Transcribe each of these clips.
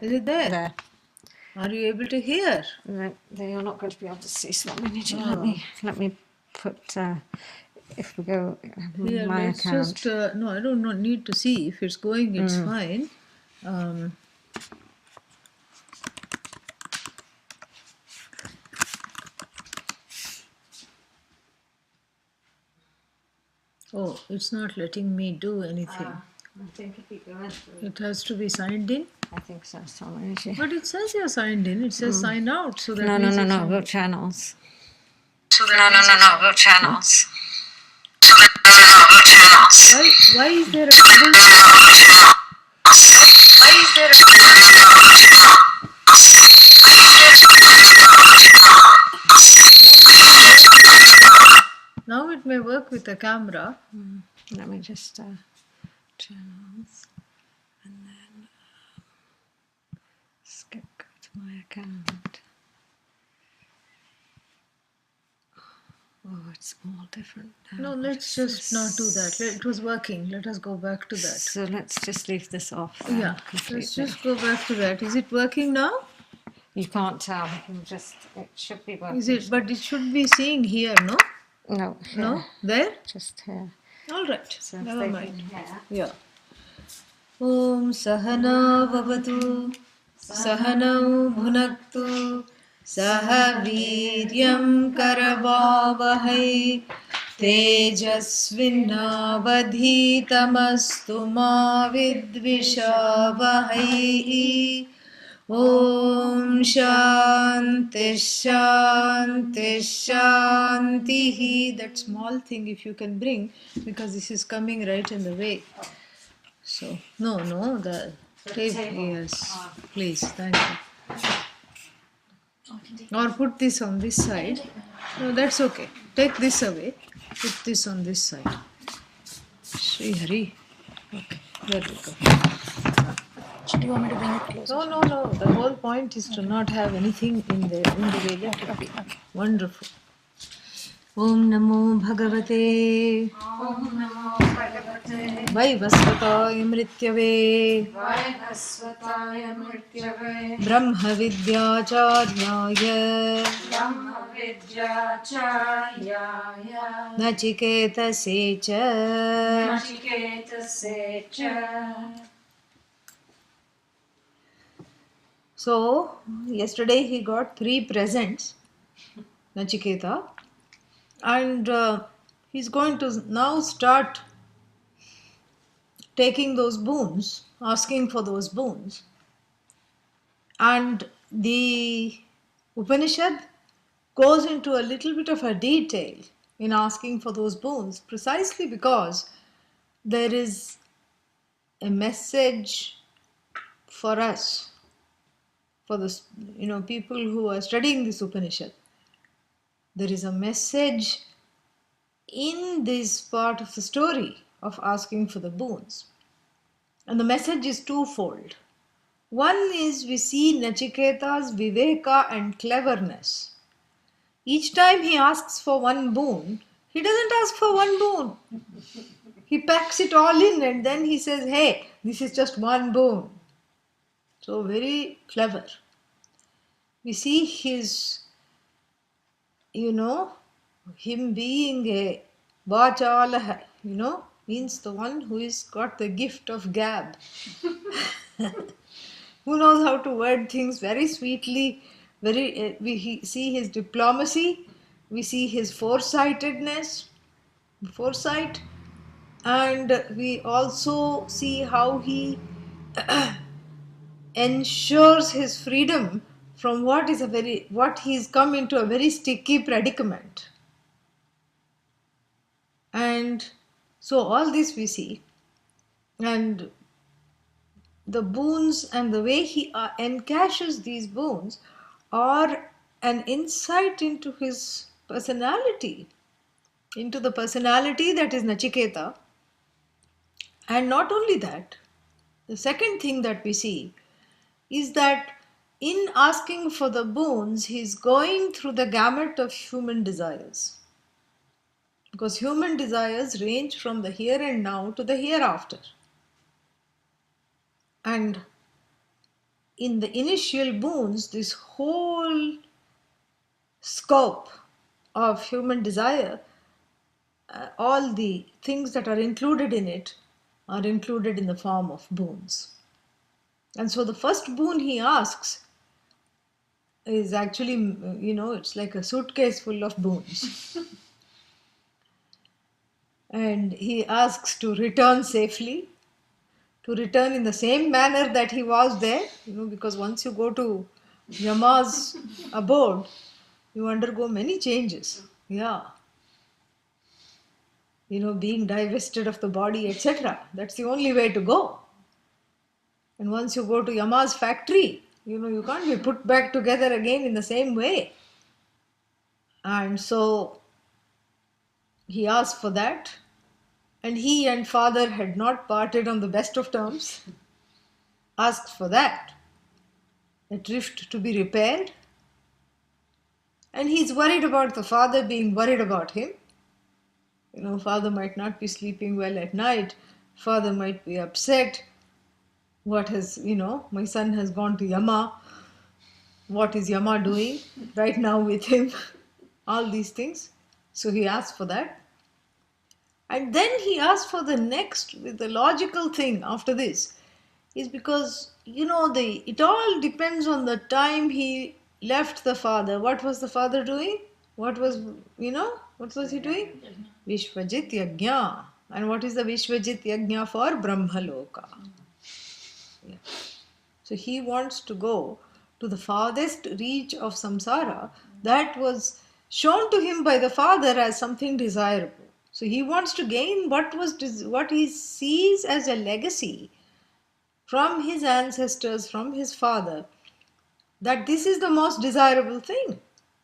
Is it there? There. Are you able to hear? No, they are not going to be able to see. So let Oh. let me put. If we go Here, my let's account. just, no, I don't need to see. If it's going, it's fine. Oh, it's not letting me do anything. I think if you go into It has to be signed in. I think so. So let me see. But it says you're signed in. It says sign out. So that No, means no, it's no. Go channels. No. Go channels. Go channels. Why is there a trouble? Why is there a Now it may work with the camera. Let me just channels and then skip go to my account. Oh, it's all different now. No, let's just not do that. It was working. Let us go back to that. So let's just leave this off. Yeah, let's just go back to that. Is it working now? You can't tell. You can just. It should be working. Is it? But it should be seeing here, no? No. Here. No? There? Just here. All right. So Never mind. Here. Yeah. Om Sahana Vavatu Sahanau Bhunaktu Saha Viryam Karavavahai Tejasvinavadhitamastu ma vidvishavahai. Om Shanti Shanti Shanti. That small thing if you can bring, because this is coming right in the way. So, no, the table, yes, please, thank you. Or put this on this side. No, that's okay. Take this away. Put this on this side. Sri Hari. Okay, there we go. Do you want me to bring it closer? No. The whole point is to not have anything in the way. Let it be. Wonderful. Om Namo Bhagavate Vaivasvataya Mrityave Brahma Vidyacharya Nachiketase cha. So, yesterday he got 3 presents, Nachiketa, and he's going to now start taking those boons, asking for those boons. And the Upanishad goes into a little bit of a detail in asking for those boons, precisely because there is a message for us, for the people who are studying this Upanishad. There is a message in this part of the story of asking for the boons. And the message is twofold. One is we see Nachiketa's viveka and cleverness. Each time he asks for one boon, he doesn't ask for one boon. He packs it all in and then he says, hey, this is just one boon. So very clever. We see his, him being a Vachalaha, means the one who has got the gift of gab. Who knows how to word things very sweetly. We see his diplomacy, we see his foresight, and we also see how he ensures his freedom from what he's come into a very sticky predicament. And so all this we see, and the boons and the way he encashes these boons are an insight into his personality, into the personality that is Nachiketa. And not only that, the second thing that we see is that in asking for the boons, he's going through the gamut of human desires. Because human desires range from the here and now to the hereafter. And in the initial boons, this whole scope of human desire, all the things that are included in it are included in the form of boons. And so the first boon he asks is actually, it's like a suitcase full of boons. And he asks to return safely, to return in the same manner that he was there, because once you go to Yama's abode, you undergo many changes. Yeah. Being divested of the body, etc. That's the only way to go. And once you go to Yama's factory, you can't be put back together again in the same way. And so he asked for that. And he and father had not parted on the best of terms. Asked for that. A drift to be repaired. And he's worried about the father being worried about him. Father might not be sleeping well at night. Father might be upset. What has, my son has gone to Yama. What is Yama doing right now with him? All these things. So he asked for that. And then he asked for the next, with the logical thing after this, is because, it all depends on the time he left the father. What was the father doing? What was he doing? Vishvajit Yajna. And what is the Vishvajit Yajna for? Brahmaloka. Yeah. So he wants to go to the farthest reach of samsara that was shown to him by the father as something desirable. So he wants to gain what he sees as a legacy from his ancestors, from his father, that this is the most desirable thing.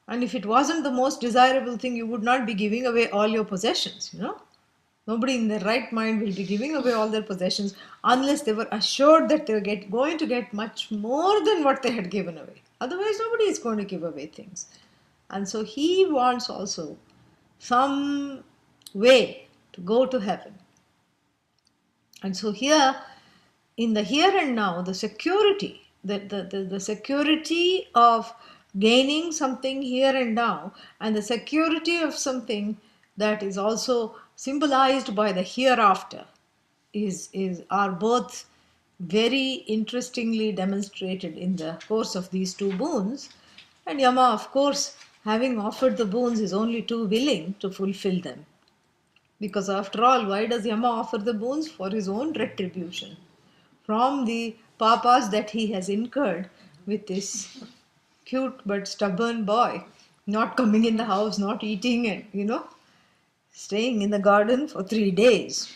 And if it wasn't the most desirable thing, you would not be giving away all your possessions, Nobody in their right mind will be giving away all their possessions unless they were assured that they were going to get much more than what they had given away. Otherwise, nobody is going to give away things. And so he wants also some way to go to heaven. And so here, in the here and now, the security, the security of gaining something here and now, and the security of something that is also symbolized by the hereafter are both very interestingly demonstrated in the course of these two boons. And Yama, of course, having offered the boons, is only too willing to fulfill them. Because after all, why does Yama offer the boons? For his own retribution from the papas that he has incurred with this cute but stubborn boy, not coming in the house, not eating, and staying in the garden for 3 days.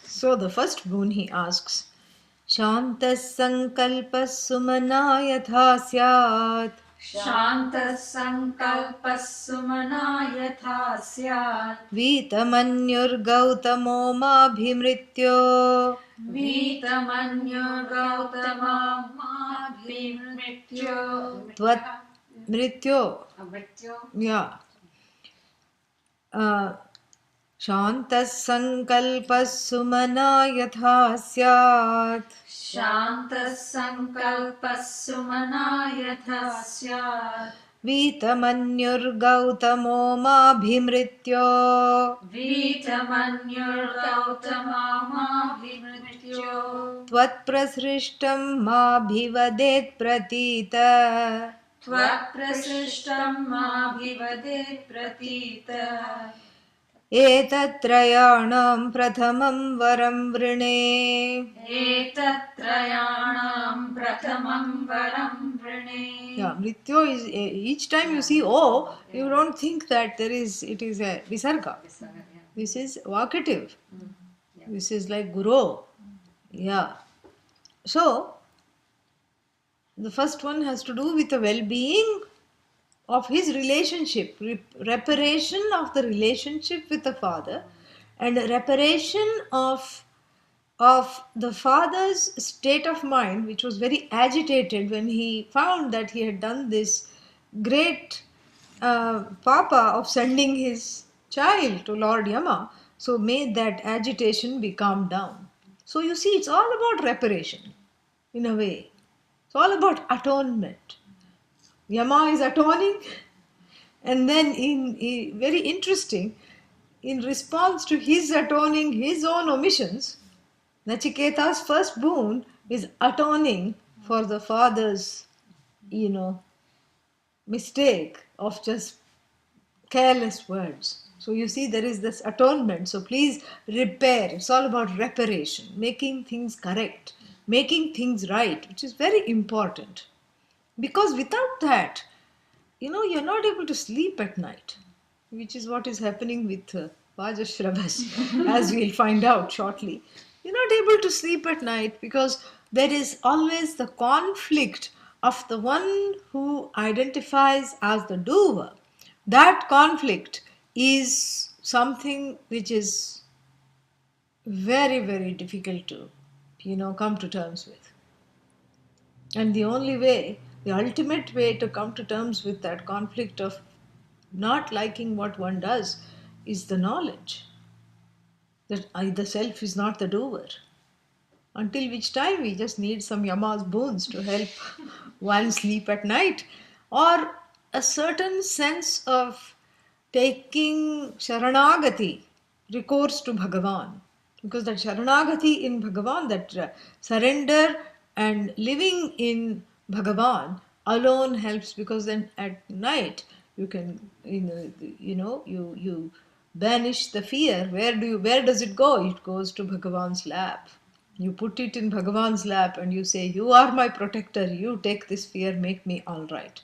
So the first boon he asks, Shantas sankalpas sumana yatha syat. Shantah sankalpas sumana yatha syat. Vitamanyur gautamo mabhimrityo. Vitamanyur gautama mabhimrityo. Tvat mrityo. Yeah. Shantas sankalpas sumana yatha syat. Shantah sankalpas sumana yatha syat. Vitamanyur gautamo mabhimrityo. Vitamanyur gautama mabhimrityo. Tvat prasrishtam mabhivadet pratita. Tvat prasishtam mabhivadet pratita. Etatrayanam prathamam varam vrine. Etatrayanam prathamam varam vrine. Yeah, Mrityo is, each time you see O, you don't think that it is a Visarga. This is vocative. This is like Guru. Yeah. So, the first one has to do with the well-being of his relationship, reparation of the relationship with the father, and reparation of the father's state of mind, which was very agitated when he found that he had done this great papa of sending his child to Lord Yama. So made that agitation be calmed down. So you see, it's all about reparation. in a way. It's all about atonement. Yama is atoning, and then very interesting, in response to his atoning his own omissions, Nachiketa's first boon is atoning for the father's, you know, mistake of just careless words. So you see, there is this atonement. So please repair. It's all about reparation, making things correct, making things right, which is very important. Because without that, you're not able to sleep at night, which is what is happening with Vajashravas, as we'll find out shortly. You're not able to sleep at night because there is always the conflict of the one who identifies as the doer. That conflict is something which is very, very difficult to, come to terms with. And the only way, the ultimate way to come to terms with that conflict of not liking what one does is the knowledge that I, the self, is not the doer. Until which time we just need some Yama's boons to help one sleep at night, or a certain sense of taking Sharanagati, recourse to Bhagavan. Because that Sharanagati in Bhagavan, that surrender and living in Bhagavan alone helps, because then at night you can, you banish the fear. Where does it go? It goes to Bhagavan's lap. You put it in Bhagavan's lap and you say, you are my protector, you take this fear, make me all right.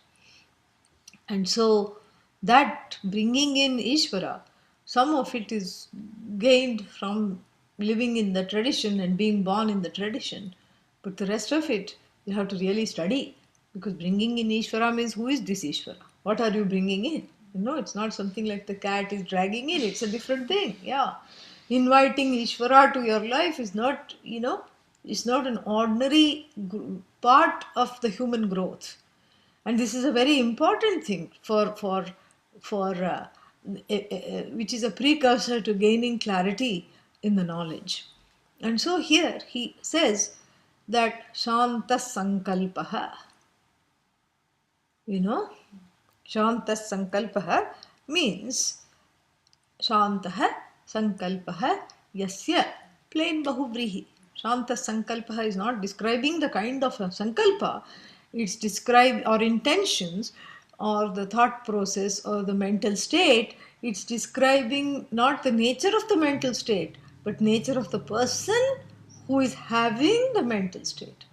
And so that bringing in Ishvara, some of it is gained from living in the tradition and being born in the tradition. But the rest of it, you have to really study. Because bringing in Ishvara means, who is this Ishvara? What are you bringing in? It's not something like the cat is dragging in. It's a different thing. Yeah. Inviting Ishvara to your life is not, it's not an ordinary part of the human growth. And this is a very important thing which is a precursor to gaining clarity in the knowledge. And so here he says that Shanta Sankalpaha, Shanta Sankalpaha means Shantaha Sankalpaha Yasya, plain Bahuvrihi. Shanta Sankalpaha is not describing the kind of a Sankalpa, it's described, or intentions, or the thought process, or the mental state. It's describing not the nature of the mental state, but nature of the person who is having the mental state.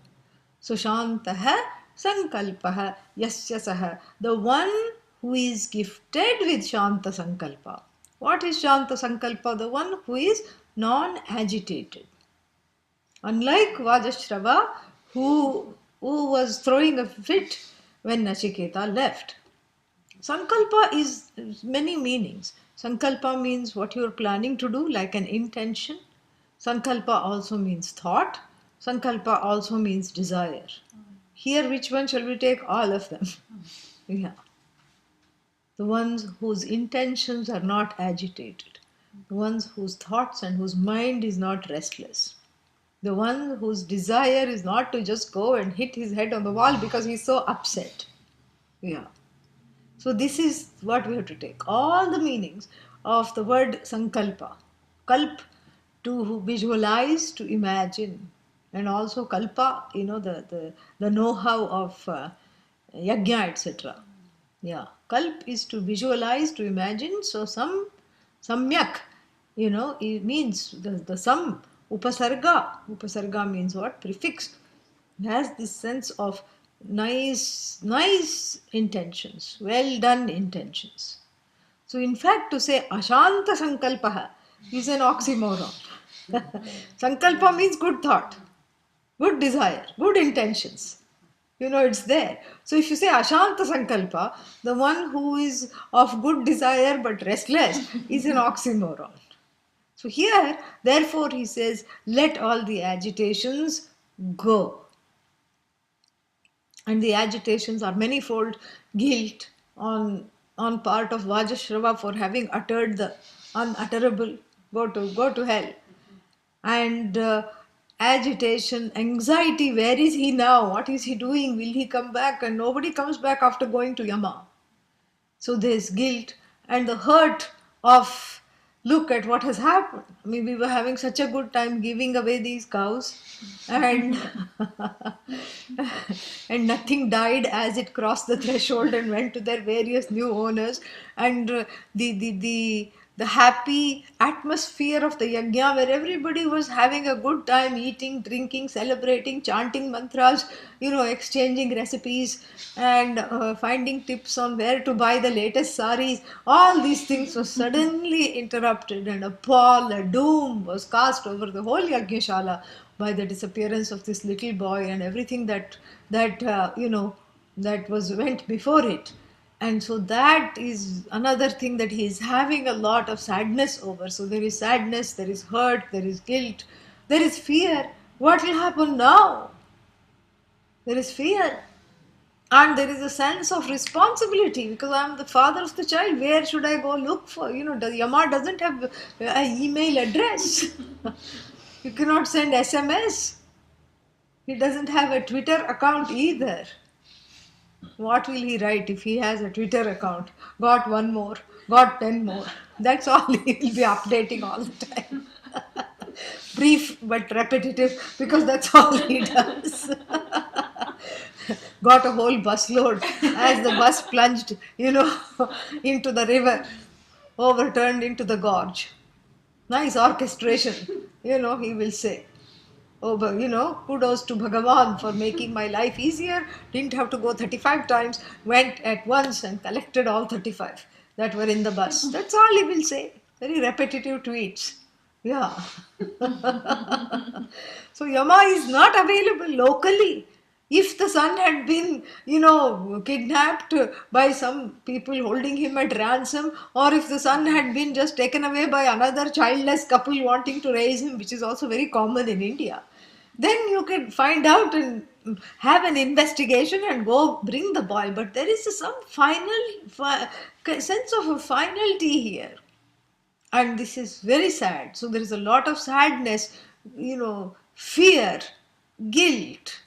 So Shantaha Sankalpaha Yasya Saha, the one who is gifted with Shanta Sankalpa. What is Shanta Sankalpa? The one who is non-agitated. Unlike Vajashrava, who was throwing a fit when Nachiketa left. Sankalpa is many meanings. Sankalpa means what you are planning to do, like an intention. Sankalpa also means thought. Sankalpa also means desire. Here, which one shall we take? All of them. Yeah. The ones whose intentions are not agitated. The ones whose thoughts and whose mind is not restless. The one whose desire is not to just go and hit his head on the wall because he's so upset. Yeah. So this is what we have to take. All the meanings of the word sankalpa. Kalp, to visualize, to imagine. And also kalpa, the know-how of yajna, etc. Yeah. Kalp is to visualize, to imagine. So samyak, it means the sum. Upasarga means what? Prefix. It has this sense of nice intentions, well done intentions. So in fact, to say Ashanta Sankalpaha is an oxymoron. Sankalpa means good thought, good desire, good intentions. It's there. So if you say Ashanta Sankalpa, the one who is of good desire but restless is an oxymoron. So here, therefore, he says, let all the agitations go. And the agitations are manifold: guilt on part of Vajashrava for having uttered the unutterable, go to hell. And agitation, anxiety. Where is he now? What is he doing? Will he come back? And nobody comes back after going to Yama. So there's guilt and the hurt of look at what has happened. I mean, we were having such a good time giving away these cows, and and nothing died as it crossed the threshold and went to their various new owners. And the happy atmosphere of the yajna, where everybody was having a good time, eating, drinking, celebrating, chanting mantras, exchanging recipes, and finding tips on where to buy the latest saris. All these things were suddenly interrupted, and a doom was cast over the whole yajna by the disappearance of this little boy and everything that was went before it. And so that is another thing that he is having a lot of sadness over. So there is sadness, there is hurt, there is guilt, there is fear. What will happen now? There is fear. And there is a sense of responsibility, because I am the father of the child. Where should I go look for? The Yama doesn't have an email address. You cannot send SMS. He doesn't have a Twitter account either. What will he write if he has a Twitter account? Got one more, got 10 more. That's all he will be updating all the time. Brief but repetitive, because that's all he does. Got a whole busload as the bus plunged, into the river, overturned into the gorge. Nice orchestration, he will say. Oh, but kudos to Bhagavan for making my life easier. Didn't have to go 35 times, went at once and collected all 35 that were in the bus. That's all he will say. Very repetitive tweets. Yeah. So Yama is not available locally. If the son had been, kidnapped by some people holding him at ransom, or if the son had been just taken away by another childless couple wanting to raise him, which is also very common in India, then you can find out and have an investigation and go bring the boy. But there is some sense of a finality here. And this is very sad. So there is a lot of sadness, fear, guilt,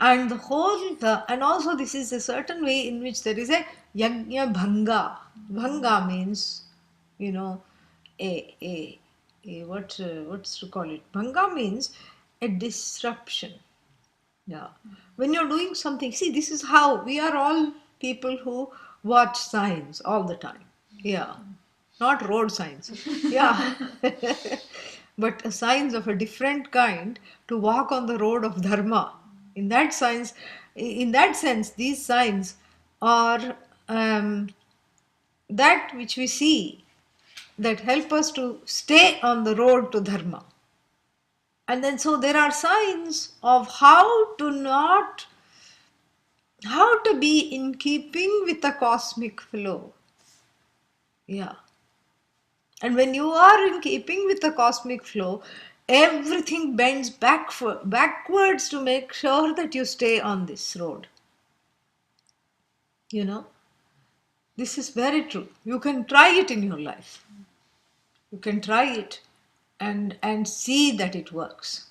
and and also this is a certain way in which there is a yajna bhanga. Bhanga means, what's to call it? Bhanga means a disruption. Yeah. When you're doing something, see, this is how we are all people who watch signs all the time. Yeah. Not road signs. Yeah. But signs of a different kind to walk on the road of dharma. In that sense, these signs are that which we see that help us to stay on the road to dharma. And then so there are signs of how to be in keeping with the cosmic flow. Yeah. And when you are in keeping with the cosmic flow, everything bends backwards to make sure that you stay on this road. This is very true. You can try it in your life. You can try it and see that it works.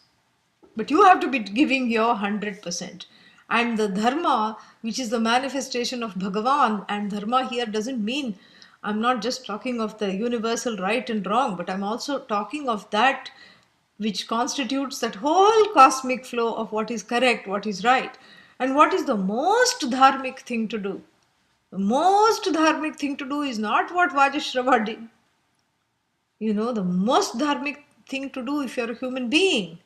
But you have to be giving your 100%. And the dharma, which is the manifestation of Bhagavan, and dharma here doesn't mean, I'm not just talking of the universal right and wrong, but I'm also talking of that which constitutes that whole cosmic flow of what is correct, what is right, and what is the most dharmic thing to do. The most dharmic thing to do is not what Vajashrava did. The most dharmic thing to do if you're a human being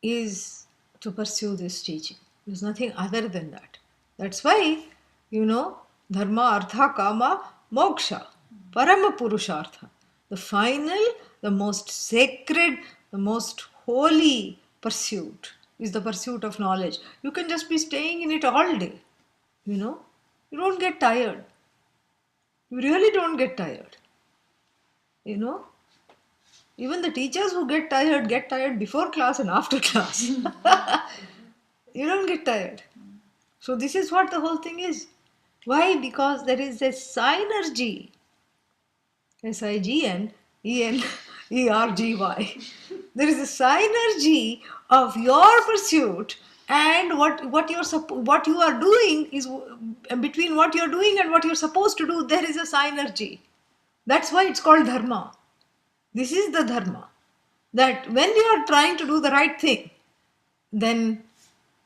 is to pursue this teaching. There's nothing other than that. That's why, dharma, artha, kama, moksha, parama purushartha. The final, the most sacred, the most holy pursuit is the pursuit of knowledge. You can just be staying in it all day. You don't get tired. You really don't get tired. Even the teachers who get tired before class and after class. You don't get tired. So this is what the whole thing is. Why? Because there is a synergy. SIGNENERGY. There is a synergy of your pursuit and what you are doing is between what you're doing and what you're supposed to do. There is a synergy. That's why it's called dharma. This is the dharma. That when you are trying to do the right thing, then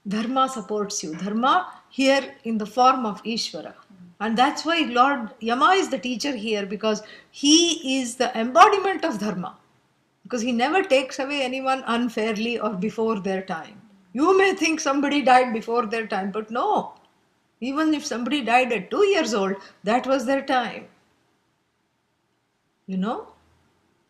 dharma supports you. Dharma here in the form of Ishvara. And that's why Lord Yama is the teacher here, because he is the embodiment of dharma. Because he never takes away anyone unfairly or before their time. You may think somebody died before their time, but no. Even if somebody died at 2 years old, that was their time. You know?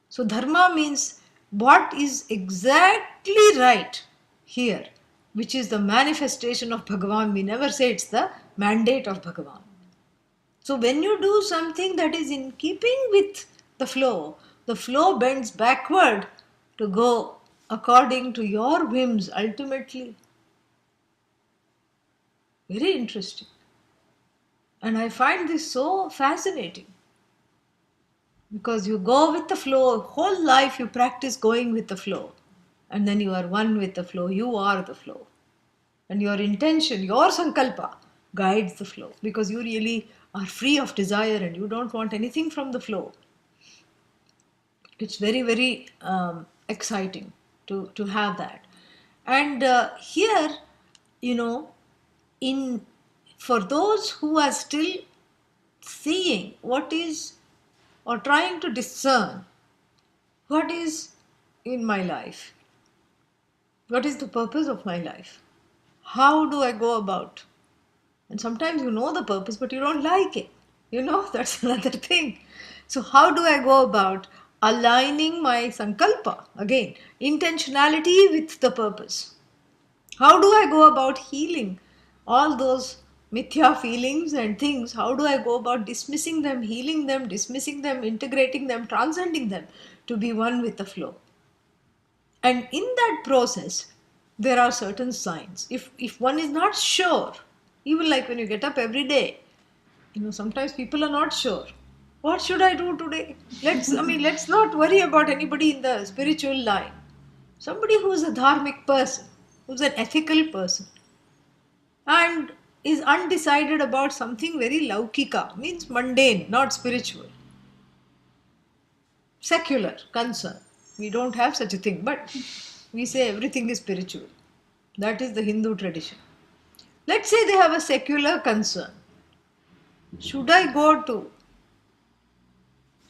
So dharma means what is exactly right here, which is the manifestation of Bhagavan. We never say it's the mandate of Bhagavan. So when you do something that is in keeping with the flow bends backward to go according to your whims ultimately. Very interesting. And I find this so fascinating. Because you go with the flow, whole life you practice going with the flow. And then you are one with the flow, you are the flow. And your intention, your sankalpa guides the flow. Because you really are free of desire and you don't want anything from the flow. It's very, very exciting to have that. And here, you know, for those who are still seeing what is, or trying to discern what is in my life, what is the purpose of my life, how do I go about? And sometimes you know the purpose, but you don't like it. You know, that's another thing. So how do I go about aligning my sankalpa, again, intentionality with the purpose? How do I go about healing all those mithya feelings and things? How do I go about dismissing them, healing them, dismissing them, integrating them, transcending them to be one with the flow? And in that process, there are certain signs. If one is not sure, even like when you get up every day, you know, sometimes people are not sure. What should I do today? Let's not worry about anybody in the spiritual line. Somebody who is a dharmic person, who's an ethical person, and is undecided about something very laukika, means mundane, not spiritual. Secular concern. We don't have such a thing, but we say everything is spiritual. That is the Hindu tradition. Let's say they have a secular concern. Should I go to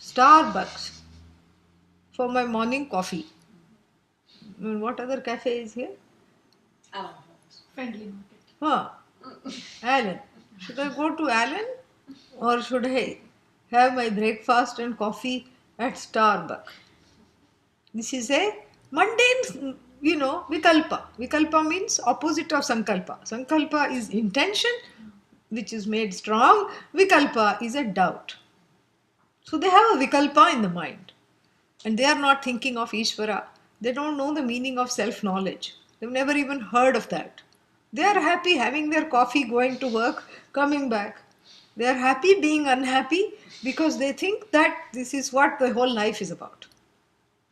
Starbucks for my morning coffee? What other cafe is here? Friendly market. Huh. Allen. Should I go to Allen or should I have my breakfast and coffee at Starbucks? This is a mundane, vikalpa. Vikalpa means opposite of sankalpa. Sankalpa is intention, which is made strong. Vikalpa is a doubt. So they have a vikalpa in the mind. And they are not thinking of Ishvara. They don't know the meaning of self-knowledge. They've never even heard of that. They are happy having their coffee, going to work, coming back. They are happy being unhappy because they think that this is what the whole life is about.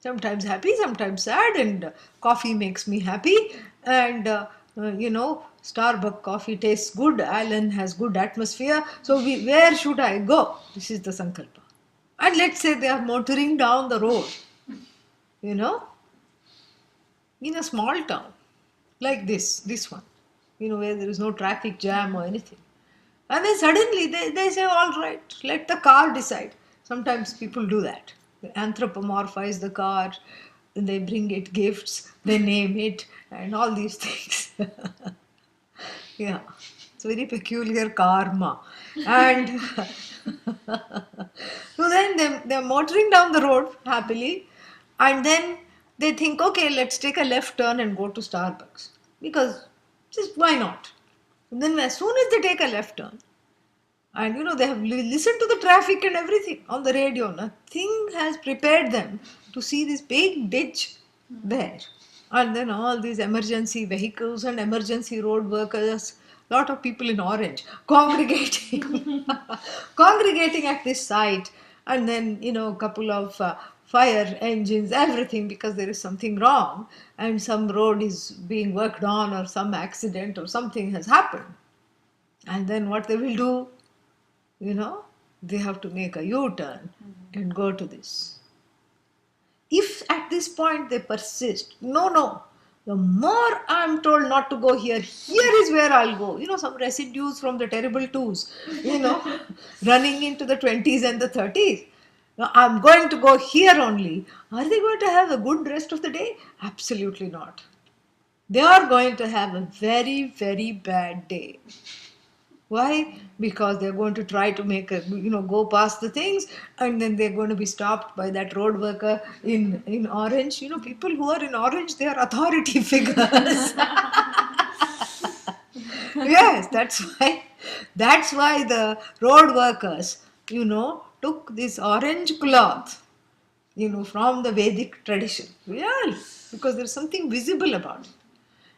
Sometimes happy, sometimes sad, and coffee makes me happy. And, Starbucks coffee tastes good. Allen has good atmosphere. So where should I go? This is the sankalpa. And let's say they are motoring down the road, in a small town like this one, where there is no traffic jam or anything. And then suddenly they say, all right, let the car decide. Sometimes people do that. They anthropomorphize the car, they bring it gifts, they name it, and all these things. Yeah, it's very peculiar karma. And so then they're motoring down the road happily, and then they think, okay, let's take a left turn and go to Starbucks. Because just why not? And then as soon as they take a left turn, and they have listened to the traffic and everything on the radio, nothing has prepared them to see this big ditch there. And then all these emergency vehicles and emergency road workers, lot of people in orange congregating at this site. And then, a couple of fire engines, everything, because there is something wrong and some road is being worked on or some accident or something has happened. And then what they will do, they have to make a U-turn and go to this. If at this point they persist, no, the more I'm told not to go here, here is where I'll go. Some residues from the terrible twos, running into the 20s and the 30s. Now, I'm going to go here only. Are they going to have a good rest of the day? Absolutely not. They are going to have a very, very bad day. Why? Because they're going to try to go past the things, and then they're going to be stopped by that road worker in orange. People who are in orange, they are authority figures. Yes, that's why the road workers, took this orange cloth, from the Vedic tradition. Really, because there's something visible about it.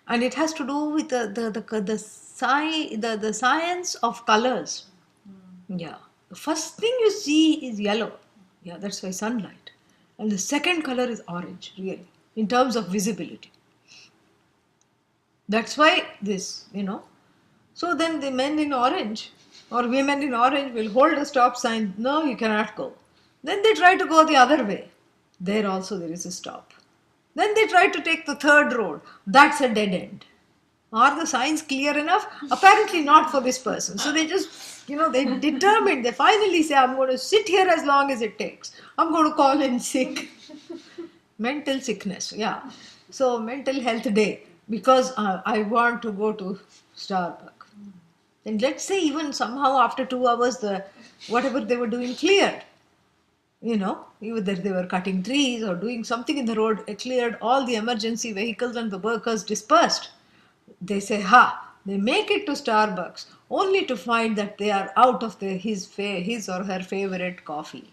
And it has to do with the science of colors. Yeah. The first thing you see is yellow. Yeah, that's why sunlight. And the second color is orange, really, in terms of visibility. That's why this, So then the men in orange or women in orange will hold a stop sign. No, you cannot go. Then they try to go the other way. There also there is a stop. Then they try to take the third road. That's a dead end. Are the signs clear enough? Apparently not for this person. So they just, they determined, they finally say, I'm going to sit here as long as it takes. I'm going to call in sick. Mental sickness, yeah. So mental health day, because I want to go to Starbucks. And let's say even somehow after 2 hours, whatever they were doing cleared. Either they were cutting trees or doing something in the road, it cleared, all the emergency vehicles and the workers dispersed. They say, they make it to Starbucks only to find that they are out of his or her favorite coffee.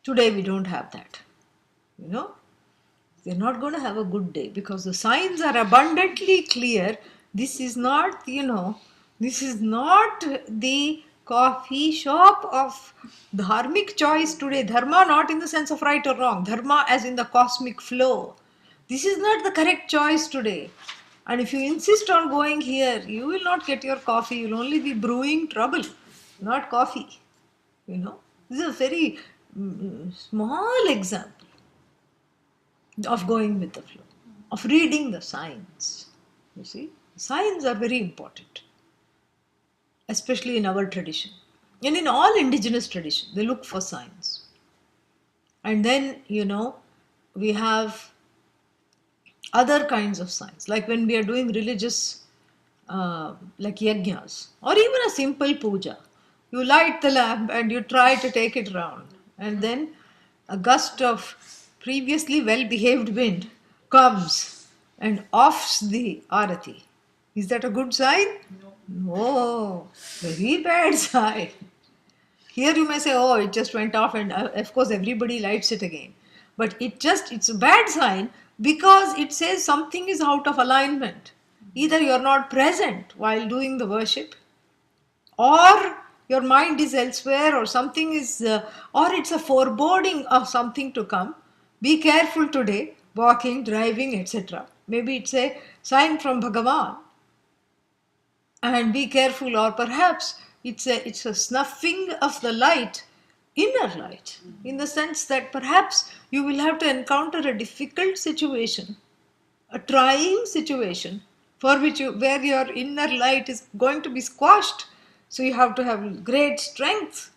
Today we don't have that. They're not going to have a good day because the signs are abundantly clear. This is not, this is not the coffee shop of dharmic choice today. Dharma not in the sense of right or wrong. Dharma as in the cosmic flow. This is not the correct choice today. And if you insist on going here, you will not get your coffee. You will only be brewing trouble, not coffee. This is a very small example of going with the flow, of reading the signs. You see, signs are very important, especially in our tradition. And in all indigenous tradition, they look for signs. And then, we have other kinds of signs, like when we are doing religious, like yajnas, or even a simple puja. You light the lamp and you try to take it round, and then a gust of previously well-behaved wind comes and offs the arati. Is that a good sign? No, very bad sign. Here you may say, oh, it just went off and of course everybody lights it again. But it's a bad sign because it says something is out of alignment. Either you're not present while doing the worship, or your mind is elsewhere, or something is, or it's a foreboding of something to come. Be careful today, walking, driving, etc. Maybe it's a sign from Bhagavan. And be careful, or perhaps it's a snuffing of the light, inner light, in the sense that perhaps you will have to encounter a difficult situation, a trying situation, for where your inner light is going to be squashed. So you have to have great strength.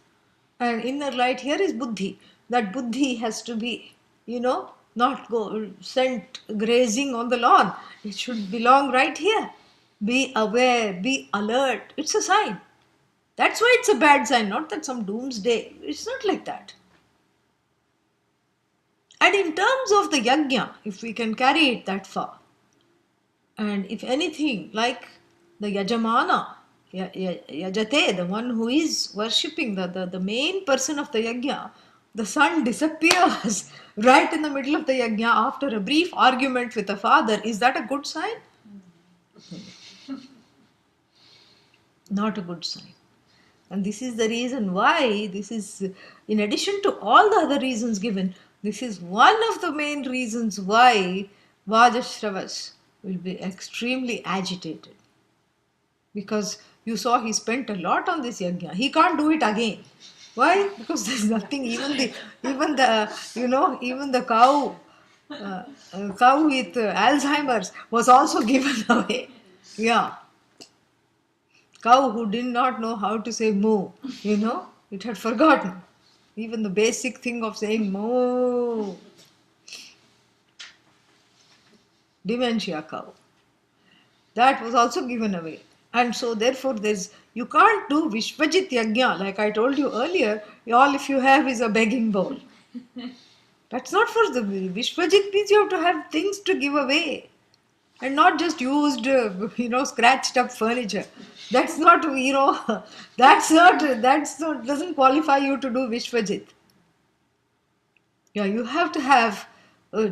And inner light here is buddhi. That buddhi has to be, not go sent grazing on the lawn. It should belong right here. Be aware, be alert. It's a sign. That's why it's a bad sign, not that some doomsday. It's not like that. And in terms of the yajna, if we can carry it that far, and if anything, like the yajamana, yajate, the one who is worshipping, the main person of the yajna, the son disappears right in the middle of the yajna after a brief argument with the father. Is that a good sign? Not a good sign. And this is the reason why, this is, in addition to all the other reasons given, this is one of the main reasons why Vajashravas will be extremely agitated. Because you saw he spent a lot on this yajna. He can't do it again. Why? Because there's nothing. Even the cow with Alzheimer's was also given away. Yeah, cow who did not know how to say moo. It had forgotten even the basic thing of saying moo. Dementia cow. That was also given away. And so therefore you can't do Vishvajit Yajna, like I told you earlier, all if you have is a begging bowl. That's not for the Vishvajit means you have to have things to give away. And not just used, scratched up furniture. That's not, doesn't qualify you to do Vishvajit. Yeah, you have to have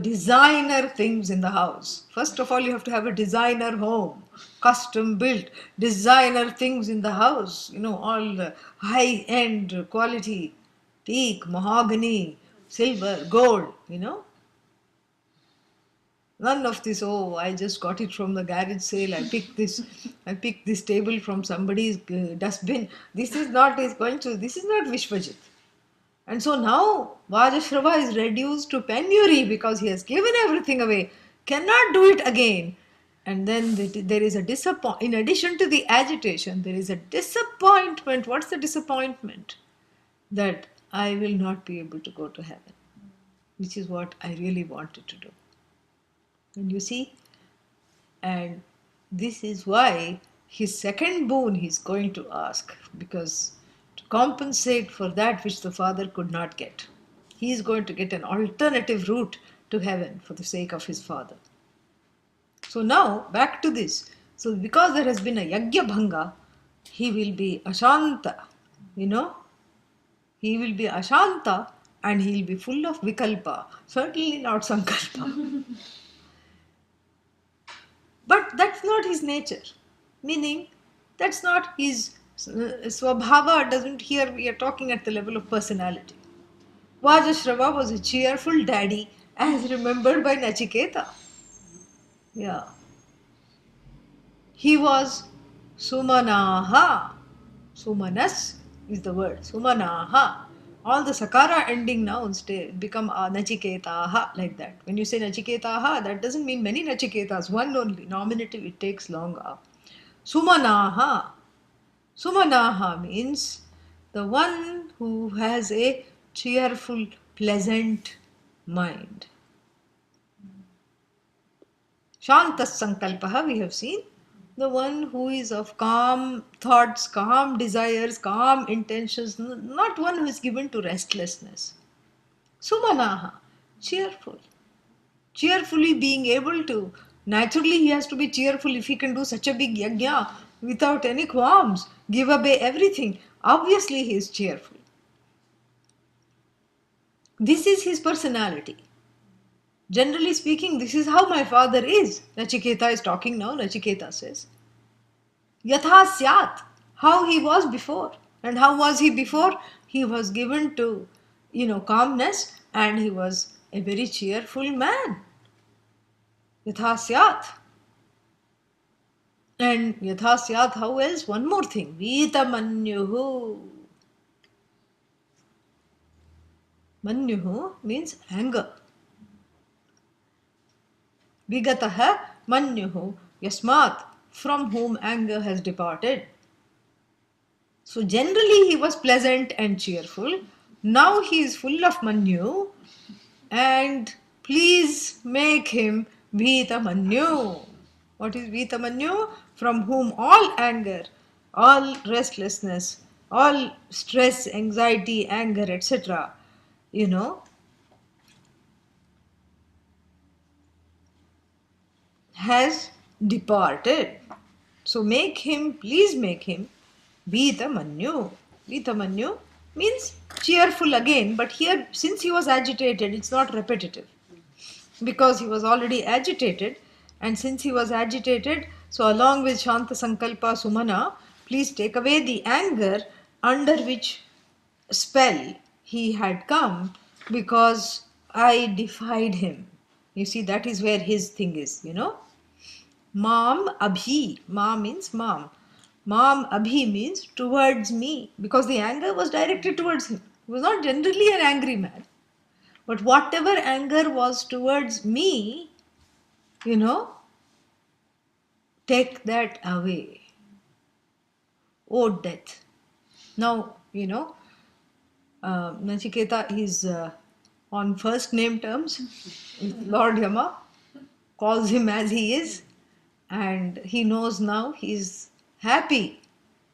designer things in the house. First of all, you have to have a designer home, custom built, designer things in the house, all the high-end quality, teak, mahogany, silver, gold, None of this, I just got it from the garage sale, I picked this table from somebody's dustbin. This is not Vishvajit. And so now Vajashrava is reduced to penury because he has given everything away, cannot do it again. And then there is a disappointment. In addition to the agitation, there is a disappointment. What's the disappointment? That I will not be able to go to heaven, which is what I really wanted to do. And you see, and this is why his second boon he's going to ask, because to compensate for that which the father could not get, he is going to get an alternative route to heaven for the sake of his father. So now, back to this. So because there has been a Yajna Bhanga, he will be Ashanta, He will be Ashanta and he will be full of Vikalpa, certainly not Sankalpa. But that's not his nature. Meaning, that's not his Swabhava. Here we are talking at the level of personality. Vajashrava was a cheerful daddy as remembered by Nachiketa. Yeah. He was Sumanaha. Sumanas is the word. Sumanaha. All the Sakara ending nouns become Nachiketaha, like that. When you say Nachiketaha, that doesn't mean many Nachiketas, one only. Nominative, it takes longer. Sumanaha. Sumanaha means the one who has a cheerful, pleasant mind. Shantas Sankalpaha, we have seen. The one who is of calm thoughts, calm desires, calm intentions, not one who is given to restlessness. Sumanaha, cheerful. Cheerfully being able to, naturally he has to be cheerful if he can do such a big yajna without any qualms, give away everything. Obviously he is cheerful. This is his personality. Generally speaking, this is how my father is. Nachiketa is talking now. Nachiketa says, Yatha Syat, how he was before. And how was he before? He was given to, calmness, and he was a very cheerful man. Yatha Syat. And Yatha Syat, how else? One more thing. Vita Manyuhu. Manyuhu means anger. Vigataha Manyuhu Yasmat, from whom anger has departed. So generally he was pleasant and cheerful. Now he is full of Manyu, and please make him Vita Manyu. What is Vita Manyu? From whom all anger, all restlessness, all stress, anxiety, anger, etc., has departed. So please make him Vita Manyu. Vita Manyu means cheerful again, but here since he was agitated, it's not repetitive. Because he was already agitated, and since he was agitated, so along with Shanta Sankalpa Sumana, please take away the anger under which spell he had come because I defied him. You see, that is where his thing is, Mam Abhi. Ma means mom. Mam Abhi means towards me, because the anger was directed towards him. He was not generally an angry man. But whatever anger was towards me, take that away. Oh, death. Now, Nachiketa is on first name terms. Lord Yama calls him as he is, and he knows now he's happy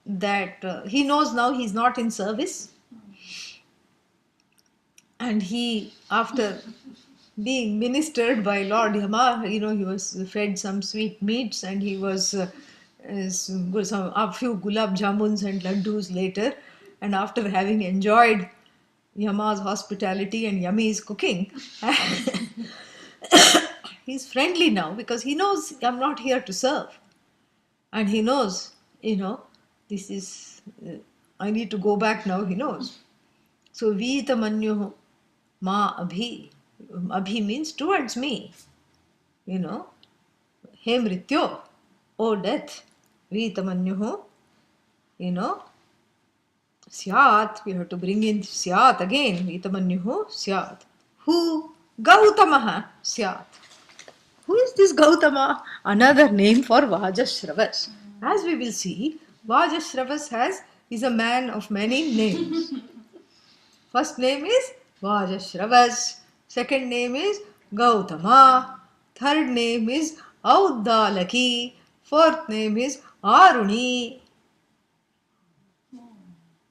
that he knows now he's not in service. And he, after being ministered by Lord Yama, he was fed some sweet meats, and he was a few gulab jamuns and laddus later. And after having enjoyed Yama's hospitality and Yami's cooking, he's friendly now because he knows I'm not here to serve. And he knows, this is, I need to go back now, he knows. So, Vitamanyuhu ma abhi. Abhi means towards me. He mrityo, oh death. Vitamanyuhu, syat. We have to bring in syat again. Vitamanyuhu syat. Who? Gautamaha syat. Who is this Gautama? Another name for Vajashravas. As we will see, Vajashravas is a man of many names. First name is Vajashravas. Second name is Gautama. Third name is Audalaki. Fourth name is Aruni.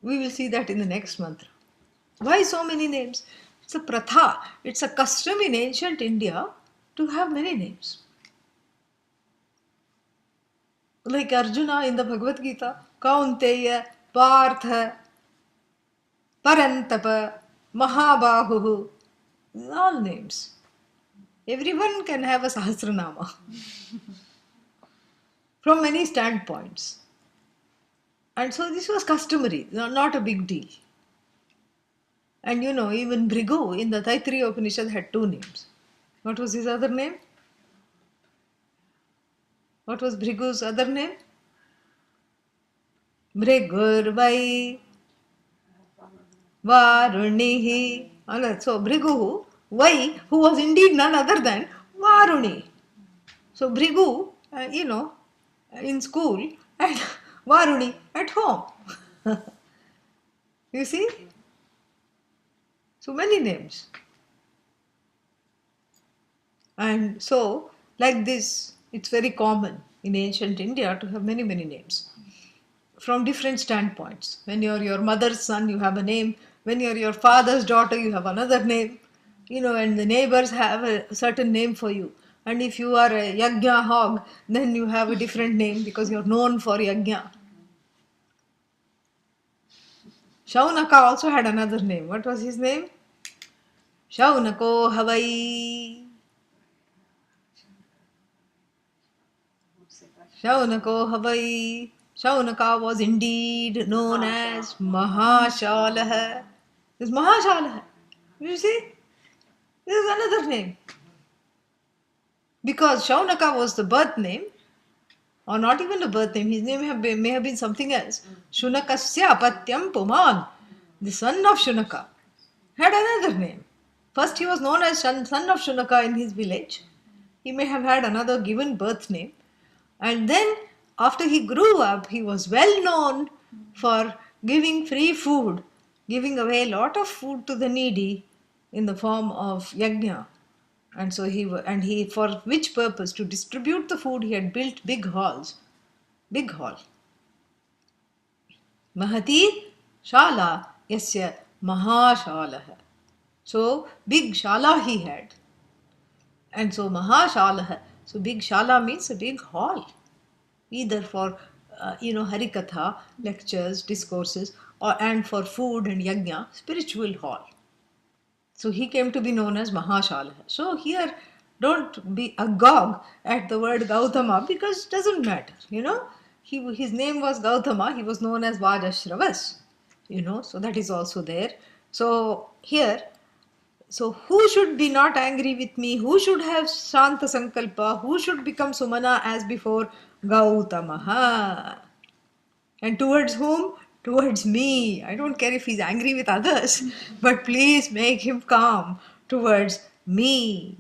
We will see that in the next mantra. Why so many names? It's a pratha. It's a custom in ancient India to have many names. Like Arjuna in the Bhagavad Gita, Kaunteya, Partha, Parantapa, Mahabahu, all names. Everyone can have a Sahasranama from many standpoints. And so this was customary, not a big deal. And even Bhrigu in the Taittiriya Upanishad had two names. What was his other name? What was Bhrigu's other name? Bhrigurvai Varunihi. So Bhrigu, Vai, who was indeed none other than Varuni. So Bhrigu, in school, and Varuni at home. You see? So many names. And so, like this, it's very common in ancient India to have many, many names from different standpoints. When you're your mother's son, you have a name. When you're your father's daughter, you have another name. And the neighbors have a certain name for you. And if you are a yajna hog, then you have a different name because you're known for yajna. Shaunaka also had another name. What was his name? Shaunako Havai. Shaunako Havai. Shaunaka was indeed known as Mahashalah. This is Mahashalah. You see? This is another name. Because Shaunaka was the birth name, or not even a birth name, his name may have been something else. Shunakasya Apatyam Puman, the son of Shunaka, had another name. First he was known as son of Shunaka in his village. He may have had another given birth name. And then after he grew up, he was well known for giving free food, giving away a lot of food to the needy in the form of yajna. And so he for which purpose? To distribute the food, he had built big halls. Big hall. Mahati Shala Yasya Mahashalah. So big Shala he had. And so Mahashalah. So big Shala means a big hall. Either for Harikatha, lectures, discourses, and for food and yajna, spiritual hall. So he came to be known as Mahashalah. So here, don't be agog at the word Gautama because it doesn't matter. His name was Gautama. He was known as Vajashravas. So that is also there. So here, so who should be not angry with me? Who should have Shanta Sankalpa? Who should become Sumana as before? Gautamaha. And towards whom? Towards me. I don't care if he's angry with others, but please make him calm towards me.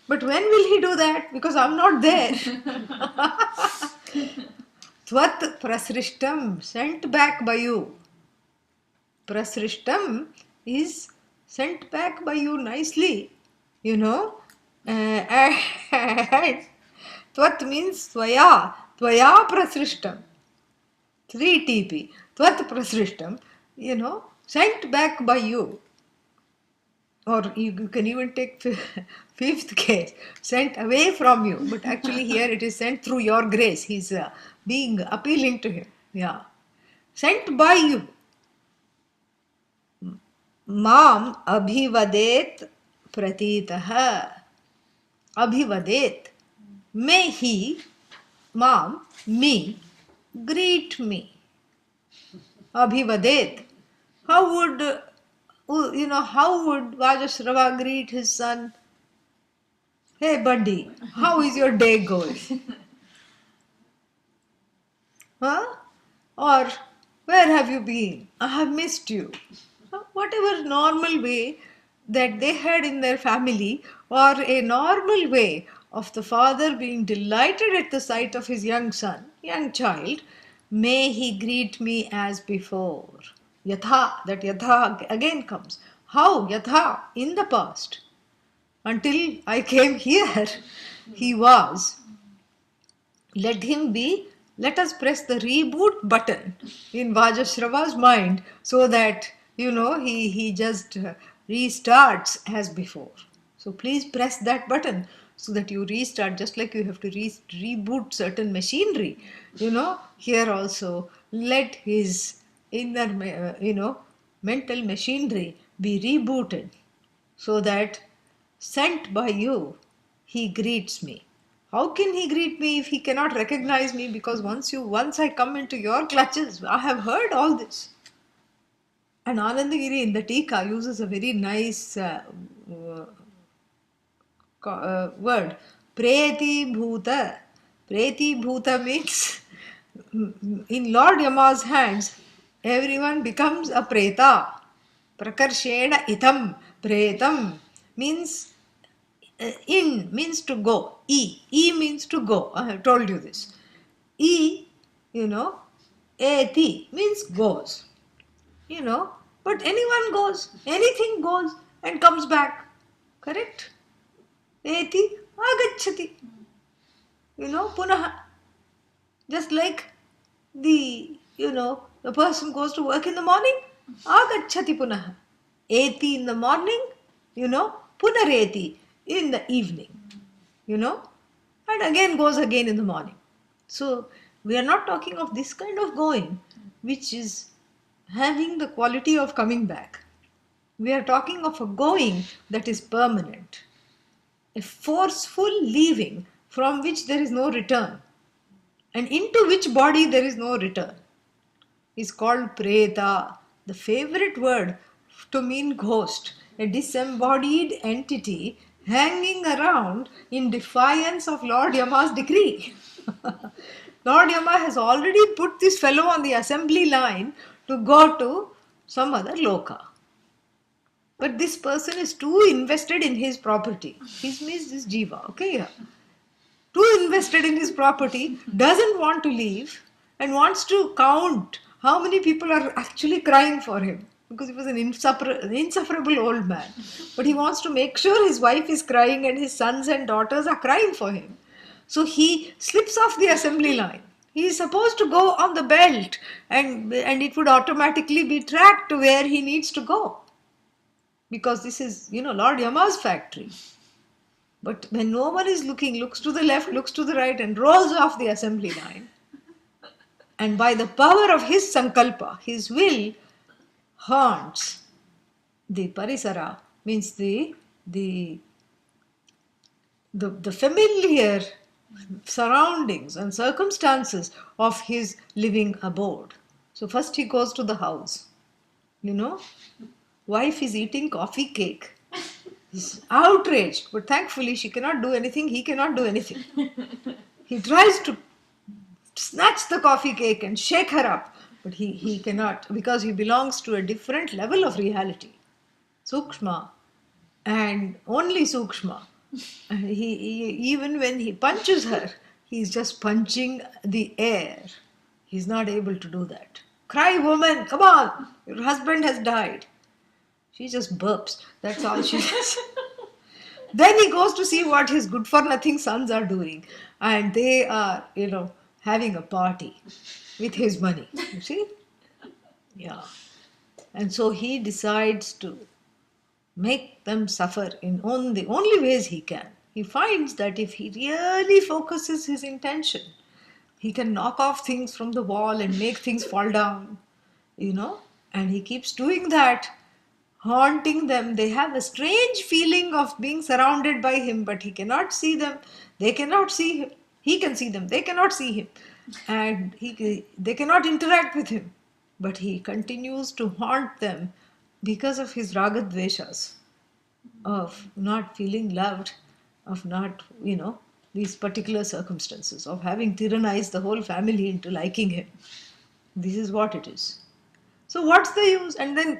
But when will he do that? Because I'm not there. Tvat prasrishtam, sent back by you. Prasrishtam is sent back by you nicely, and tvat means tvaya prasrishtam. 3 TP. Tvat prasrishtam, sent back by you. Or you can even take fifth case, sent away from you. But actually here it is sent through your grace. He's being appealing to him. Yeah. Sent by you. Mam abhivadet pratitaha. Abhivadet. May he, Mam, me, greet me. Abhivadet. How would Vajashrava greet his son? Hey buddy, how is your day going? Huh? Or where have you been? I have missed you. Whatever normal way that they had in their family, or a normal way of the father being delighted at the sight of his young son, young child, may he greet me as before. Yatha, that yatha again comes. How? Yatha, in the past. Until I came here, he was. Let him be. Let us press the reboot button in Vajashrava's mind so that, he just restarts as before. So please press that button so that you restart, just like you have to reboot certain machinery. Here also, let his inner, mental machinery be rebooted so that sent by you, he greets me. How can he greet me if he cannot recognize me? Because once I come into your clutches, I have heard all this. And Anandagiri in the Tika uses a very nice word. Preti Bhuta. Preti Bhuta means in Lord Yama's hands, everyone becomes a preta. Prakarshena itam. Pretam means in means to go. E means to go. I have told you this. Eti means goes. But anyone goes, anything goes and comes back. Correct? Eti agacchati. Punaha. Just like the person goes to work in the morning, agacchati punaha. Eti in the morning, punareti in the evening, and again goes again in the morning. So we are not talking of this kind of going, which is having the quality of coming back. We are talking of a going that is permanent, a forceful leaving from which there is no return, and into which body there is no return, is called preta, the favorite word to mean ghost, a disembodied entity hanging around in defiance of Lord Yama's decree. Lord Yama has already put this fellow on the assembly line to go to some other loka. But this person is too invested in his property. His means this jiva, okay? Too invested in his property, doesn't want to leave, and wants to count how many people are actually crying for him. Because he was an insufferable old man. But he wants to make sure his wife is crying and his sons and daughters are crying for him. So he slips off the assembly line. He is supposed to go on the belt and it would automatically be tracked to where he needs to go. Because this is, Lord Yama's factory. But when no one is looking, looks to the left, looks to the right and rolls off the assembly line. And by the power of his sankalpa, his will, haunts the parisara, means the familiar surroundings and circumstances of his living abode. So first he goes to the house. You know, wife is eating coffee cake. He's outraged, but thankfully she cannot do anything, he cannot do anything. He tries to snatch the coffee cake and shake her up, but he cannot because he belongs to a different level of reality. Sukshma, and only Sukshma. And even when he punches her, he's just punching the air. He's not able to do that. Cry, woman, come on, your husband has died. She just burps. That's all she does. Then he goes to see what his good for nothing sons are doing. And they are, having a party with his money. You see? Yeah. And so he decides to make them suffer in the only ways he can. He finds that if he really focuses his intention, he can knock off things from the wall and make things fall down, and he keeps doing that, haunting them. They have a strange feeling of being surrounded by him, but he cannot see them. They cannot see him. He can see them. They cannot see him. And they cannot interact with him. But he continues to haunt them because of his ragadveshas, of not feeling loved, of not, these particular circumstances, of having tyrannized the whole family into liking him. This is what it is. So what's the use? And then,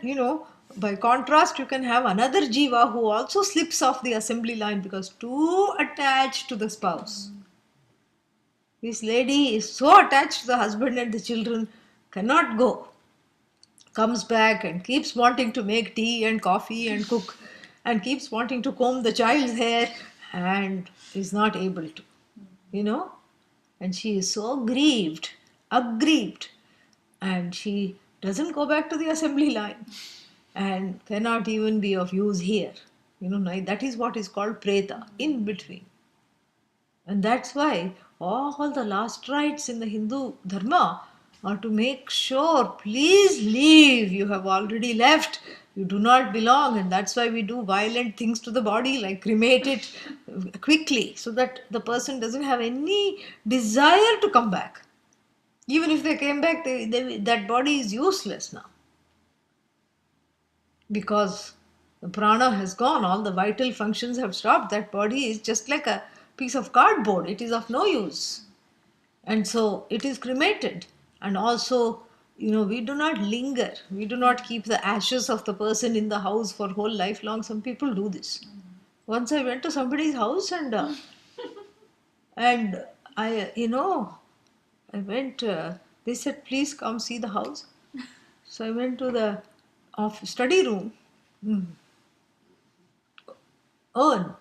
by contrast, you can have another jiva who also slips off the assembly line because too attached to the spouse. This lady is so attached to the husband and the children, cannot go. Comes back and keeps wanting to make tea and coffee and cook and keeps wanting to comb the child's hair and is not able to, And she is so aggrieved, and she doesn't go back to the assembly line and cannot even be of use here. That is what is called preta, in between. And that's why all the last rites in the Hindu Dharma are to make sure, please leave, you have already left, you do not belong. And that's why we do violent things to the body, like cremate it quickly, so that the person doesn't have any desire to come back. Even if they came back, that body is useless now. Because the prana has gone, all the vital functions have stopped. That body is just like a piece of cardboard. It is of no use. And so it is cremated. And also, we do not linger. We do not keep the ashes of the person in the house for whole life long. Some people do this. Once I went to somebody's house and I went, they said, please come see the house. So I went to the study room, urn.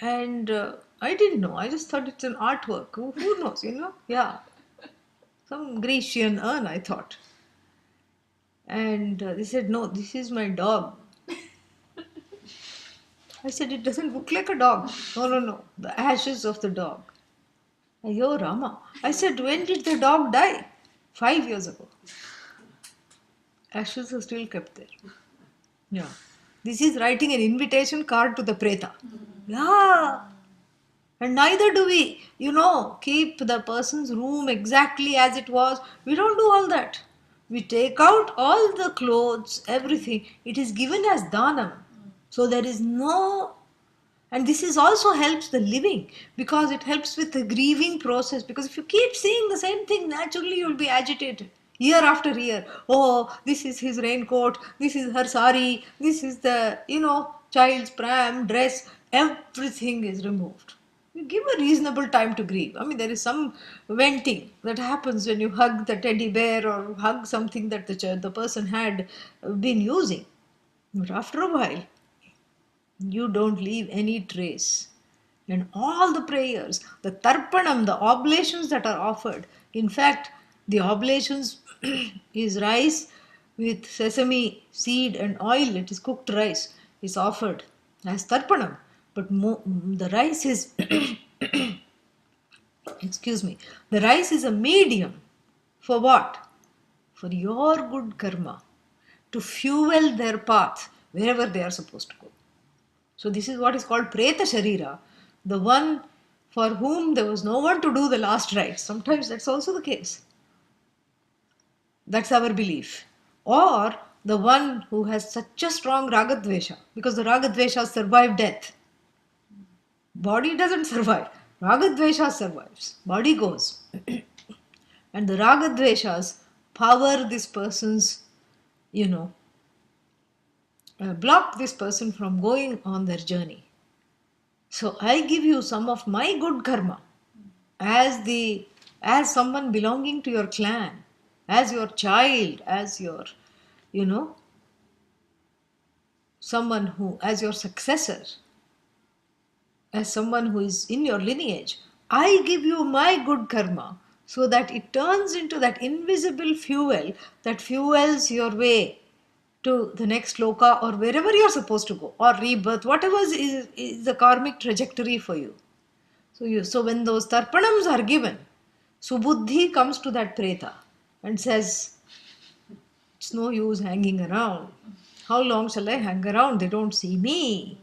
And I didn't know. I just thought it's an artwork. Who knows, Yeah. Some Grecian urn, I thought. And they said, no, this is my dog. I said, it doesn't look like a dog. No. The ashes of the dog. Ayo Rama. I said, when did the dog die? 5 years ago. Ashes are still kept there. Yeah. This is writing an invitation card to the preta. Yeah. And neither do we, keep the person's room exactly as it was. We don't do all that. We take out all the clothes, everything. It is given as dhanam. So there is no... And this is also helps the living, because it helps with the grieving process. Because if you keep seeing the same thing, naturally you will be agitated. Year after year. Oh, this is his raincoat. This is her sari. This is the, child's pram, dress. Everything is removed. You give a reasonable time to grieve. I mean, there is some venting that happens when you hug the teddy bear or hug something that the person had been using. But after a while, you don't leave any trace. And all the prayers, the tarpanam, the oblations that are offered, in fact, the oblations is rice with sesame seed and oil, it is cooked rice, is offered as tarpanam. But the rice is, the rice is a medium for what? For your good karma, to fuel their path wherever they are supposed to go. So this is what is called preta sharira, the one for whom there was no one to do the last rites. Sometimes that's also the case. That's our belief. or the one who has such a strong ragadvesha, because the ragadvesha survive death. Body doesn't survive. Ragadvesha survives. Body goes. And the ragadveshas power this person's, block this person from going on their journey. So I give you some of my good karma as someone belonging to your clan, as your child, as your, someone who, as your successor, as someone who is in your lineage. I give you my good karma so that it turns into that invisible fuel that fuels your way to the next loka or wherever you're supposed to go, or rebirth, whatever is the karmic trajectory for you. So when those tarpanams are given, Subuddhi comes to that preta and says, it's no use hanging around. How long shall I hang around? They don't see me.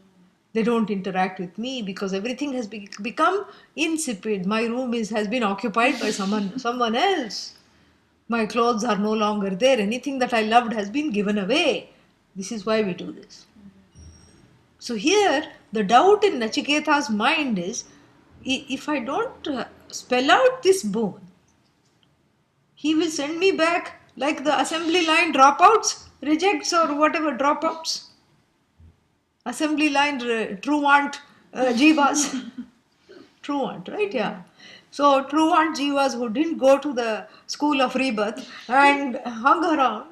They don't interact with me because everything has become insipid. My room has been occupied by someone else. My clothes are no longer there. Anything that I loved has been given away. This is why we do this. So here, the doubt in Nachiketa's mind is, if I don't spell out this boon, he will send me back like the assembly line dropouts, rejects or whatever dropouts. Assembly line truant jivas. Truant, right? Yeah. So truant jivas who didn't go to the school of rebirth and hung around,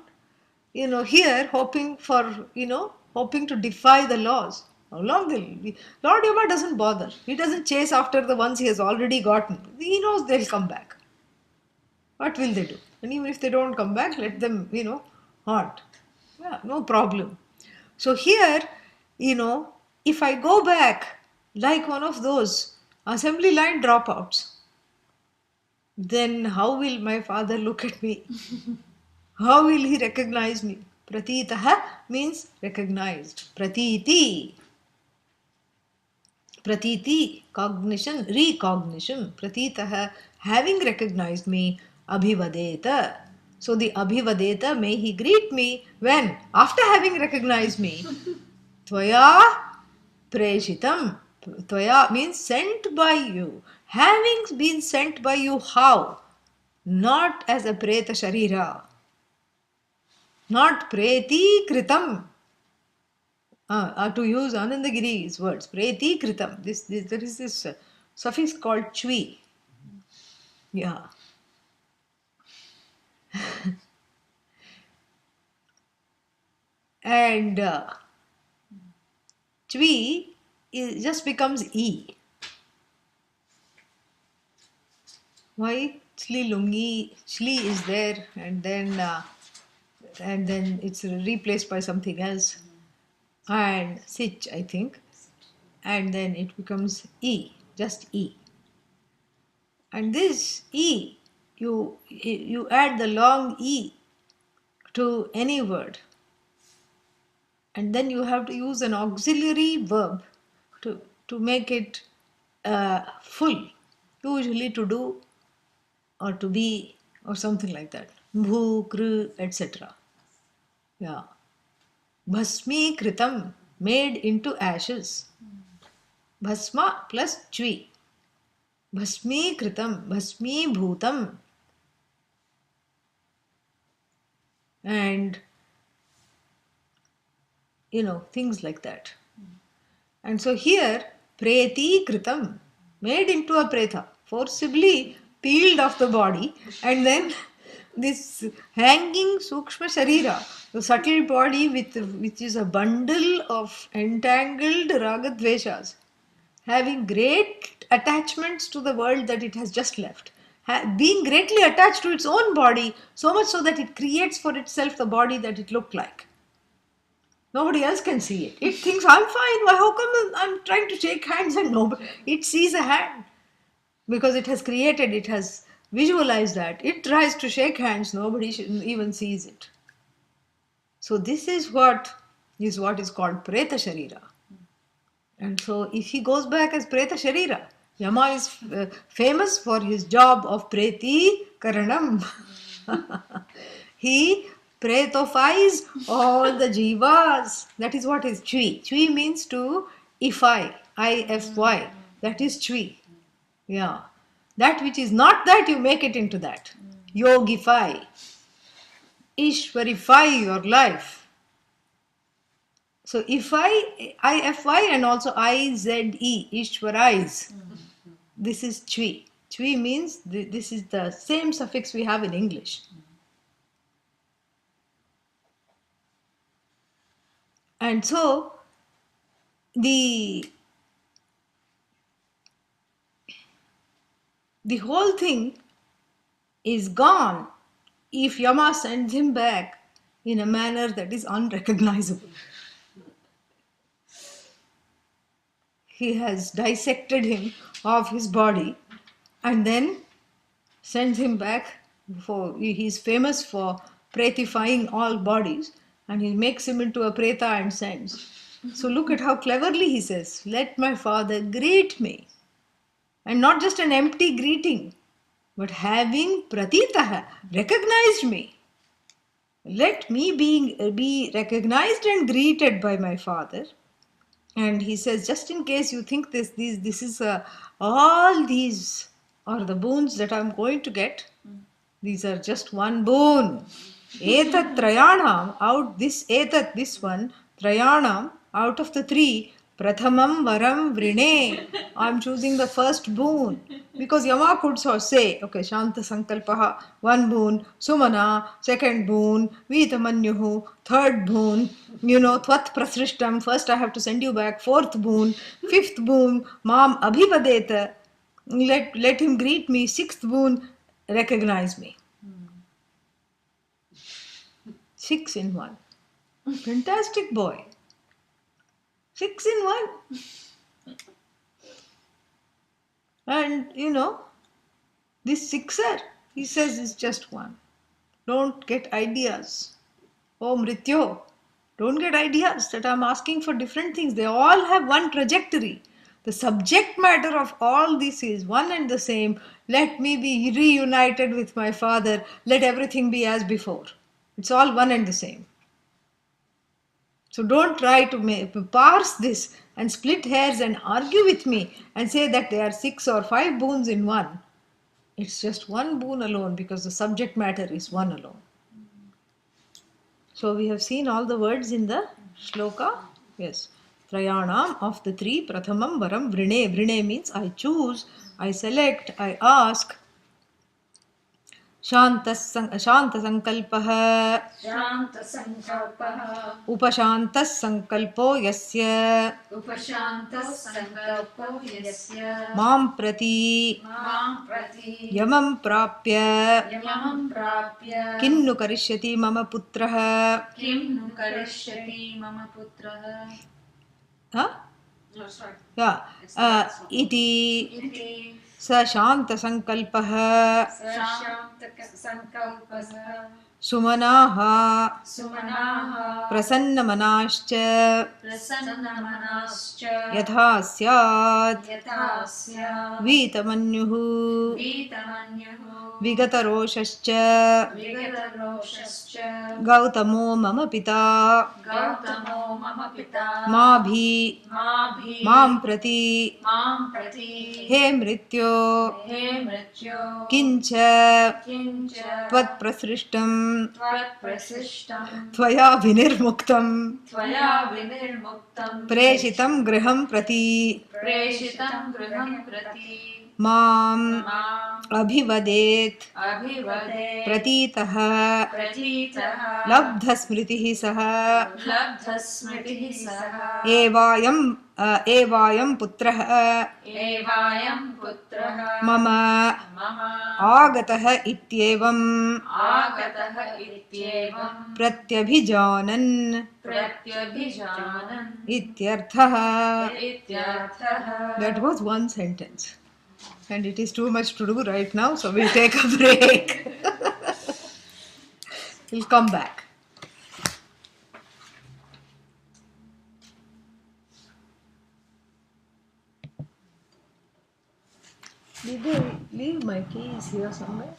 here hoping to defy the laws. How long Lord Yama doesn't bother. He doesn't chase after the ones he has already gotten. He knows they'll come back. What will they do? And even if they don't come back, let them, haunt. Yeah, no problem. So here, if I go back like one of those assembly line dropouts, then how will my father look at me? How will he recognize me? Pratitaha means recognized. Pratiti. Pratiti, cognition, recognition. Pratitaha, having recognized me, abhivadeta. So the abhivadeta, may he greet me when? After having recognized me. Tvaya preshitam. Tvaya means sent by you. Having been sent by you, how? Not as a preta sharira. Not preti kritam. To use Anandagiri's words, preti kritam. There is this suffix called chvi. Yeah. And chvi just becomes e. Why? Chli lungi, chli is there, and then it's replaced by something else. And sich, I think, and then it becomes e, just e. And this e, you add the long e to any word, and then you have to use an auxiliary verb to make it full, usually to do or to be or something like that. Bhu, kru, etc. Yeah. Bhasmi kritam, made into ashes. Bhasma plus chvi. Bhasmi kritam, bhasmi bhutam. And, things like that. And so here, preti kritam, made into a preta, forcibly peeled off the body, and then this hanging sukshma sharira, the subtle body which is a bundle of entangled ragadveshas, having great attachments to the world that it has just left, being greatly attached to its own body, so much so that it creates for itself the body that it looked like. Nobody else can see it. It thinks, I'm fine. Why, how come I'm trying to shake hands and nobody? It sees a hand because it has created, it has visualized that. It tries to shake hands. Nobody even sees it. So this is what is called Preta Sharira. And so if he goes back as Preta Sharira, Yama is famous for his job of Preti Karanam. He pretophies all the jivas. That is what is chui. Chui means to ify, ify. That is chui. Yeah. That which is not that, you make it into that. Yogify. Ishwarify your life. So ify and also ize, Ishwarize. This is chui. Chui means this is the same suffix we have in English. And so the whole thing is gone if Yama sends him back in a manner that is unrecognizable. He has dissected him of his body and then sends him back. He's famous for pretifying all bodies, and he makes him into a preta and sends. So look at how cleverly he says, let my father greet me. And not just an empty greeting, but having pratitaha, recognized me. Let me be recognized and greeted by my father. And he says, just in case you think this is all these are the boons that I'm going to get, these are just one boon. Etat trayanam, this one, trayanam, out of the three, prathamam varam vrine. I'm choosing the first boon. Because Yama could say, okay, Shanta Sankalpaha, one boon, Sumana, second boon, Vitamanyuhu, third boon, Tvat Prasrishtam, first I have to send you back, fourth boon, fifth boon, Mam Abhivadeta, let him greet me, sixth boon, recognize me. 6 in 1. Fantastic boy. 6 in 1. And this sixer, he says, is just one. Don't get ideas. Oh, Mrityo, don't get ideas that I'm asking for different things. They all have one trajectory. The subject matter of all this is one and the same. Let me be reunited with my father. Let everything be as before. It's all one and the same. So don't try to parse this and split hairs and argue with me and say that there are 6 or 5 boons in one. It's just one boon alone because the subject matter is one alone. So we have seen all the words in the shloka. Yes. Trayanam, of the three, prathamam varam vrine. Vrine means I choose, I select, I ask. Shanta sankalpah. Shanta Sankalpaha. Upashanta sankalpo yasya. Upashanta Sankalpo Yasya. Mam prati. Mam Prati. Yamam prapya. Yamam Prapya. Kinnu karishyati mama putraha. Kim nu Karishyati Mama Putraha. Huh? No, sorry. Yeah. Iti. Iti. Sa shanta sankalpah. Shanta Sankalpaha. Sumanaha. Sumanaha. Prasannamanascha. Prasannamanascha. Yatha syat. Yathasya. Vitamanyuhu. Vitamanyuhu. Vigataroshascha. Vigataroshascha. Gautamo mama pita. Gautamo Mama Pita. Mabhi. Mabhi. Mam prati. Mam Prati. He mrityo. He Mrityo. Kincha. Kincha. Tvat prasrishtam. Tvat Prasishtam. Tvaya vinirmuktam. Tvaya Vinirmuktam. Preshitam griham prati. Preshitam Griham Prati. Mam. Mam Abhivadet. Abhivade. Pratitaha. Pratitaha. Labdhasmritihi saha. Labdhasmritihi saha. Evayam putraha. Evayam Putraha. Mama. Mama. Agataha ityevam. Agataha Ityevam. Pratyabhijanan. Pratyabhijanan. Ityarthaha. Ityarthaha. That was one sentence. And it is too much to do right now, so we'll take a break. We'll come back. Did they leave my keys here somewhere?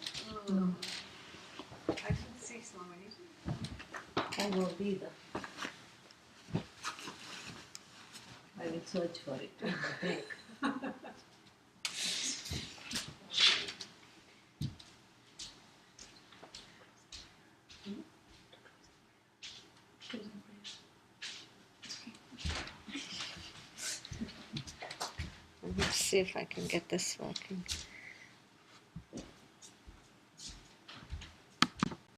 No. I can see some. I don't either. I will search for it in the break. Let's see if I can get this working.